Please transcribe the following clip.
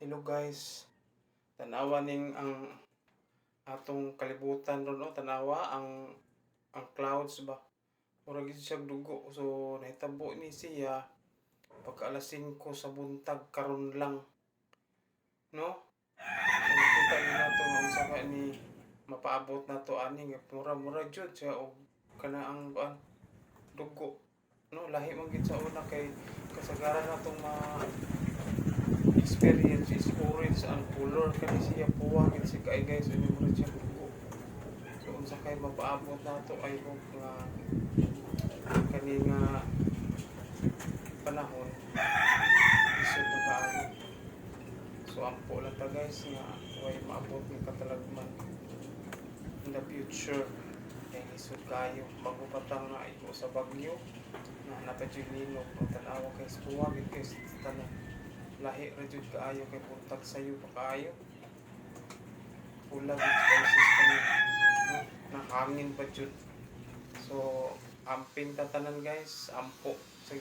Hello guys, tanawa ning ang atong kalibutan ron, no? Tanawa ang clouds ba. Murag gid siya dugo. So nahitabo ni siya pagka alas 5 sa buntag karon lang, no? So nakita ni nato nga unsa ka ni mapaabot nato ani nga mura-mura jud siya og kana ang kuan dugo, no? Lahi man gid sa una kay kasagaran natong experience is orange ang color kani siya puwa gid si kay guys ani mo siya dugo. So unsa kay mapaabot nato ay og nga kani nga panahon isod na kaayo. So ampo lang ta guys nga way maabot ng katalagman in the future kay isod kayo bago pa ta nga igo sa Bagyo na napajulino pag tanawa kay puwa gid guys tanan lahi ra jud kaayo kay buntag sayo pa kaayo pula gid kay system na hangin pa jud. So amping tatanan guys, ampo sa